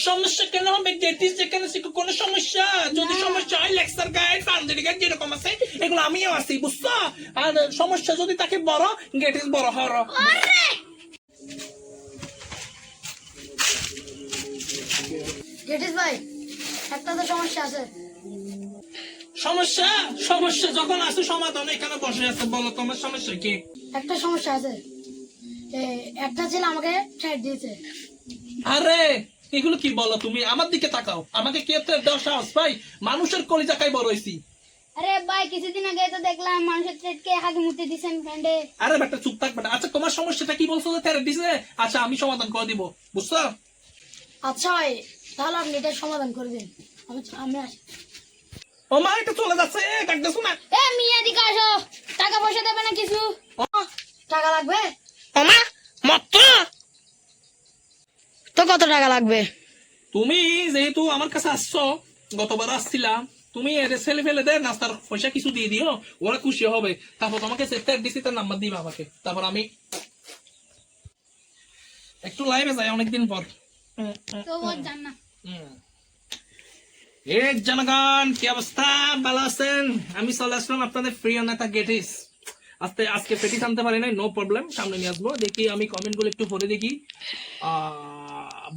সমস্যা কেন হবে? গেটিস যেখানে শিখো কোনো সমস্যা? যদি সমস্যা হয় লেকচার গাইড ফাউন্ডারি গাইড যেরকম আছে এগুলো আমিও আছি, বুঝছো? আর সমস্যা যদি তাকে বড়, গেটিস বড় হর। গেটিস ভাই, একটা তো সমস্যা আছে। সমস্যা? সমস্যা যখন আছে সমাধান এখানে বসে আছে, বলো তোমার সমস্যা কি? একটা সমস্যা আছে, একটা ছেলে আমাকে ছেড়ে দিয়েছে। আরে এগুলো কি বলো তুমি? আমার দিকে তাকাও, আমাকে কে দেওয়া সাহস ভাই? মানুষের কলিজাকায় বড় হইছি। আরে ভাই কিছুদিন আগে তো দেখলাম মানুষের ট্রেডকে হাগে মুতে দিছেন ফ্রেন্ডে। আরে বেটা চুপ থাক বেটা। আচ্ছা তোমার সমস্যাটা কি বলছো যে তেরে দিছে? আচ্ছা আমি সমাধান করে দিব, বুঝছো? আচ্ছা ভাই, তাহলে আপনি এটা সমাধান করে দিন। আমি আসি। ও মা এটা চলে যাচ্ছে, ডাকতেছো না? এ মিয়া দিকে আসো, টাকা পয়সা দেবে না কিছু? টাকা লাগবে ও মা মত তো? কত টাকা লাগবে? তুমি যেহেতু আমার কাছে আসছো, গতবার আসছিলাম, তুমি এর ছেলে ফেলে দে, নাস্তার পয়সা কিছু দিয়ে দিও, ওরা খুশি হবে। তারপর তোমাকে ডিসি তার নাম্বার দিবা আমাকে, তারপর আমি একটু লাইভে যাই অনেকদিন পর। তো বল জান না। এই জনগণ কি অবস্থা, ভালো আছেন? আমি চলে আসলাম আপনাদের প্রিয় নেতা গেটিস। আজকে পেটিস আনতে পারি নাই, নো প্রবলেম, সামনে নিয়ে আসবো। দেখি আমি কমেন্ট গুলো একটু পড়ে দেখি।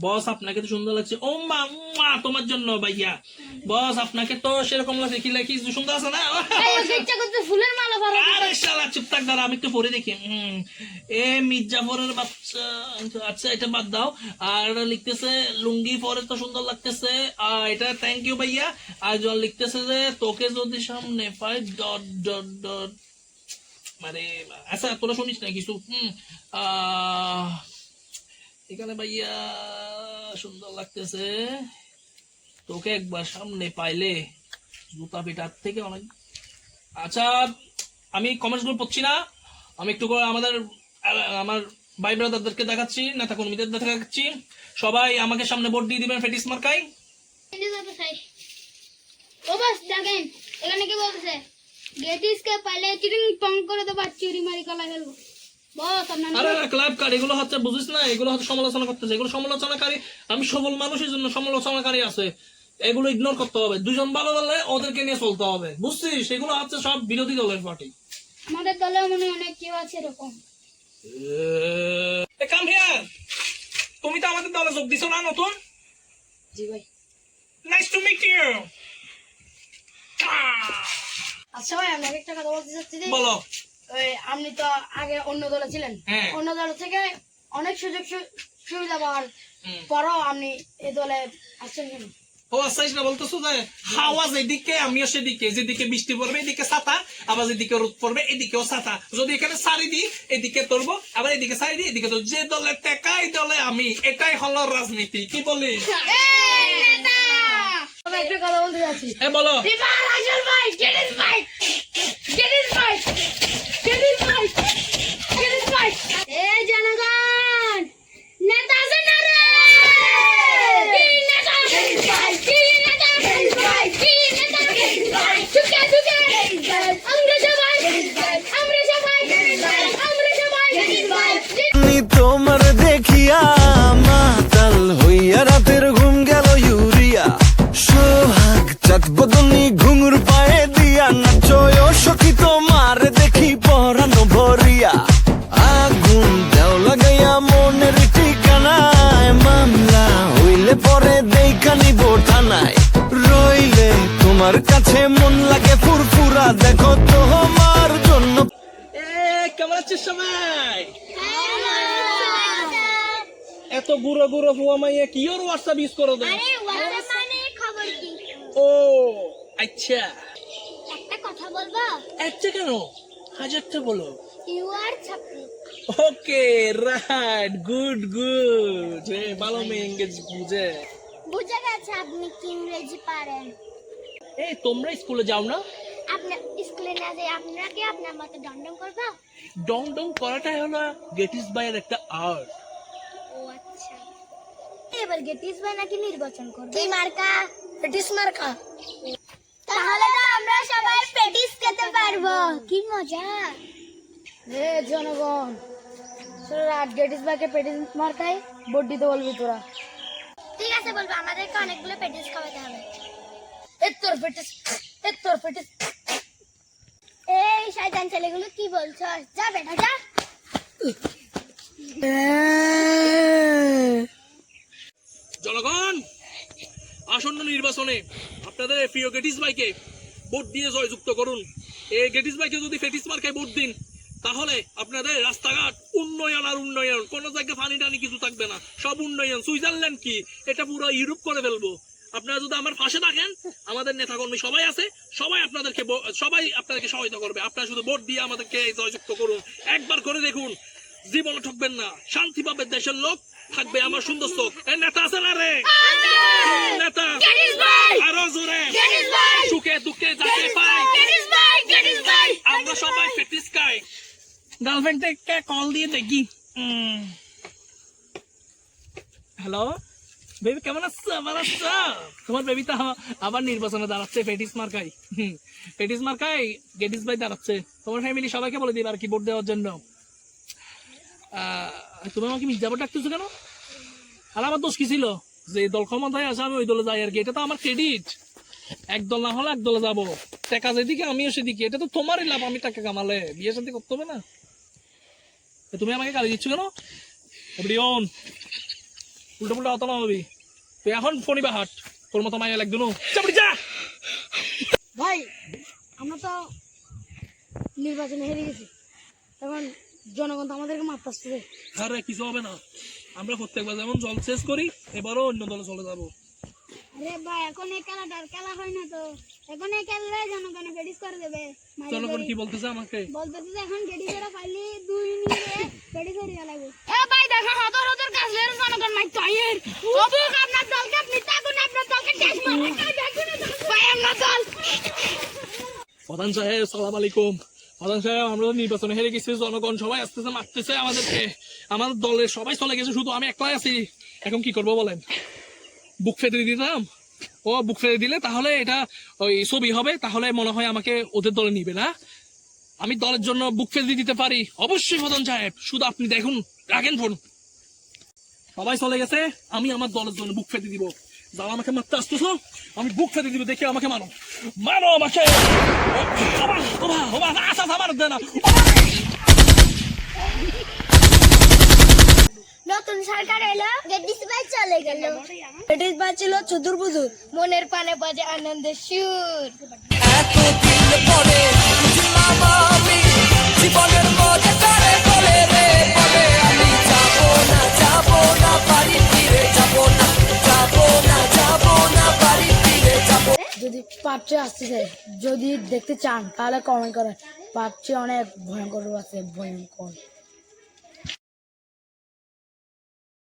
বস আপনাকে তো সুন্দর লাগছে। ও মা মুয়া, তোমার জন্য ভাইয়া। বস আপনাকে তো সেরকম লাগছে, কি লাগি সুন্দর আছে না? এই ওকে ইচ্ছা করতে ফুলের মালা পরা। আরে শালা চুপ থাক, দাঁড়া আমি একটু পড়ে দেখি। এ মির্জাফরের বাচ্চা। আচ্ছা এটা বাদ দাও। আর এটা লিখতেছে লুঙ্গি পরে তো সুন্দর লাগতেছে। এটা থ্যাংক ইউ ভাইয়া। আর জল লিখতেছে যে তোকে যদি সামনে পাই ডট ডট ডট, মানে আচ্ছা তোরা শুনিস না কিছু? এখানে ভাইয়া সুন্দর লাগতেছে, তোকে একবার সামনে পাইলে জুতা পিটার থেকে অনেক। আচ্ছা আমি কমেন্টস গুলো পড়ছি না, আমি একটু করে আমার ভাই ব্রাদারদেরকে দেখাচ্ছি, নেতা কর্মীদের দেখাচ্ছি। সবাই আমাকে সামনে ভোট দিয়ে দিবেন ফেটিস মার্কাই। ও বাস দেখেন এখানে কি বলতেছে, গেটিসকে পাইলে চিটিং পং করে দেবো, চুরি মারি কলা ফেলবো। বস আপনার আরে ক্লাব কার্ড এগুলো হচ্ছে, বুঝিস না? এগুলো হচ্ছে সমালোচনা করতেছে, এগুলো সমালোচনাকারী। আমি সবল মানুষের জন্য সমালোচনাকারী আছে, এগুলো ইগনোর করতে হবে। দুজন ভালো বললে ওদেরকে নিয়ে চলতে হবে, বুঝছিস? সেগুলো হচ্ছে সব বিরোধী দলের পার্টি। আমাদের দলেও মনে হয় অনেক কেউ আছে এরকম। কাম হিয়ার, তুমি তো আমাদের দলে যোগ দিছো না নতুন? জি ভাই। Nice to meet you. আচ্ছা ভাই, আমি একটা কথা বলতে চাচ্ছি যে, বলো। আপনি তো আগে অন্য দলে ছিলেন, হ্যাঁ। অন্য দল থেকে অনেক সুযোগ সুবিধা পাওয়ার পরও আপনি এই দলে আসছেন কেন? ও আচ্ছা না বলতেছো যে হাওয়া যেদিকে আমিও সেদিকে, যেদিকে বৃষ্টি পড়বে এদিকে ছাতা, আবার যেদিকে রোদ পড়বে এদিকেও ছাতা। যদি এখানে সারি দিই এদিকে তুলবো, আবার এদিকে সারি দিই এদিকে তুলবো। যে দলে টেকা এই দলে আমি, এটাই হলো রাজনীতি। কি বলি? আমি একটা কথা বলতে চাচ্ছি। হ্যাঁ বলো। এই জনগণ, নেতা আছে না রে? কি নেতা? কি নেতা? কি নেতা? চুকে চুকে আমরা সবাই, আমরা সবাই, আমরা সবাই। আমি তোমার দেখিয়া মাতাল হইয়া রাতের ঘুম গেল ইউরিয়া। সোহাগ চাঁদ বদনি ঘুঙুর পায়ে দিয়া নাচয় সখী তোমার দেখি পরানো ভরিয়া। আগুন দেও লাগাইয়া মনের ঠিকানায়, মামলা হইলে পরে দেখা নিব থানায়। রইলে তোমার কাছে মন লাগে ফুরফুরা, দেখো তোমার জন্য। কেমন আছিস সবাই? এত বুড়ো বুড়ো ফুয়া মাইয়া কি ওর হোয়াটসঅ্যাপ ইউজ করো দেয়? আরে WhatsApp মানে খবর কি? ও আচ্ছা, একটা কথা বলবো? একটা কেন, হাজারটা বলো। ইউ আর ছাপড়ি। Okay right, good good. ভালো মেয়ে ইংরেজি বুঝে। বুঝে গেছে আপনি কি ইংরেজি পারেন। এই তোমরা স্কুলে যাও না? আপনার স্কুলে না যাই আপনাকে আপনার মতো দণ্ডন করবো? ডং ডং করাটাই হলো গেটিস বাইয়ের একটা আর্ট। ও আচ্ছা, এবার গেটিস ভাই নাকি নির্বাচন করবে? কি মার্কা? পেটিস মার্কা। তাহলে তো আমরা সবাই পেটিস খেতে পারবো। কি মজা। হে জনগণ, গেটিস ভাইকে পেটিস মার্কায় ভোট দিতে বলবি তোরা। ঠিক আছে। আছে বলবো, আমাদেরকে অনেকগুলো পেটিস খাওয়াতে হবে। তোর পেটে এই শয়তান ছেলেগুলো কি বলছো? যা বেটা যা। জনগণ, আসন্ন নির্বাচনে আপনাদের প্রিয় গেটিস ভাইকে ভোট দিয়ে জয়যুক্ত করুন। এই গেটিস ভাইকে যদি ফেটিস মার্কায় ভোট দিন, তাহলে আপনাদের রাস্তাঘাট উন্নয়ন আর উন্নয়ন, কোনো জায়গায় পানি টানি কিছু থাকবে না, সব উন্নয়ন। সুইজারল্যান্ড কি, এটা পুরো ইউরোপ করে ফেলবো। আপনারা যদি আমার পাশে থাকেন, আমাদের নেতা কর্মী সবাই আছে, সবাই আপনাদেরকে সহায়তা করবে। আপনারা শুধু ভোট দিয়ে আমাদেরকে জয়যুক্ত করুন। একবার করে দেখুন, জীবনে ঠকবেন না, শান্তি পাবে দেশের লোক, থাকবে আমার সুন্দর চোখ। এই নেতা আছে না রে? নেতা আরো জোরে, সুখে দুঃখে যাকে পাই আমরা সবাই ফেটিস খাই। গার্লফ্রেন্ডকে কল দিয়ে দেখি। হ্যালো বেবি, কেমন আছো? ভালো আছো? তোমার বেবি তো আবার নির্বাচনে দাঁড়াচ্ছে ফেটিস মার্কাই। ফেটিস মার্কাই গেটিস ভাই দাঁড়াচ্ছে। তোমার ফ্যামিলি সবাইকে বলে দিবে আর কি ভোট দেওয়ার জন্য। তুমি আমাকে মির্জাপুর ডাকতেছো কেন? আর আমার দোষ কি ছিল যে দল ক্ষমতায় আসে আমি ওই দলে যাই আর কি? এটা তো আমার ক্রেডিট। এক দল না হলে এক দলে যাবো, টাকা যেদিকে আমিও সেদিকে। এটা তো তোমারই লাভ, আমি টাকা কামালে বিয়ে শাদী করতে হবে না। তুমি আমাকে গালি দিচ্ছ কেন? এভরিওন উল্টো পুল্টো হতো না হবি তুই। এখন ফোনিবা হাট, তোর মতো মাইয়া লাগতো না। যা ভাই, আমরা তো নির্বাচনে হেরে গেছি, তখন জনগণ তো আমাদেরকে মারতেছে। আরে কিছু হবে না, আমরা প্রত্যেকবার যেমন জল শেষ করি, এবারও অন্য দলে চলে যাবো। আরে ভাই, এখন এই খেলাটার খেলা হয় না তো। এখন এই খেলায় জনগণে পেটিস করে দেবে। জনগণ কি বলতেছে আমাকে? বলতেছে যে এখন পেটিসেরা পাইলে 2 মিনিটে পেটিস হরিয়া লাগবে। এ ভাই দেখো, হাজার হাজার কাজের জনগণ মাই তাইয়ের অবুক আপনার দলকে, আপনি তাগুন আপনার দলকে টেস্ট মারো। ভাই আমরা দল। প্রধান সাহেব সালাম আলাইকুম। প্রধান সাহেব, আমরা তো নির্বাচনে হেরে গেছি, জনগণ সবাই আসতেছে, মারতেছে আমাদেরকে। আমাদের দলের সবাই চলে গেছে, শুধু আমি একলাই আছি। এখন কি করবো বলেন? বুক ফেলে দিতাম। ও বুক ফেলে দিলে তাহলে এটা ওই ছবি হবে, তাহলে মনে হয় আমাকে ওদের দলে নিবে না। আমি দলের জন্য বুক ফেলে দিতে পারি অবশ্যই প্রধান সাহেব, শুধু আপনি দেখুন, রাখেন ফোন। সবাই চলে গেছে, আমি আমার দলের জন্য বুক ফেলে দিব। যারা আমাকে মারতে আসতেছ, আমি বুক ফেলে দিব, দেখে আমাকে মানো, মানো আমাকে। নতুন সরকার এলো, গেটিস ভাই চলে গেল। পেটিস ভাই ছিল চতুর বুজুর, মনের পানে বাজে আনন্দের সুর। এতদিন পরে বুঝলাম আমি জীবনের মজা করে বলে রে বলে আমি যাবো না বাড়ি ফিরে যাবো না বাড়ি ফিরে যাবো। যদি পার্টে আসতেছে, যদি দেখতে চান তাহলে কমেন্ট করেন। পার্টে অনেক ভয়ঙ্কর আছে, ভয়ঙ্কর।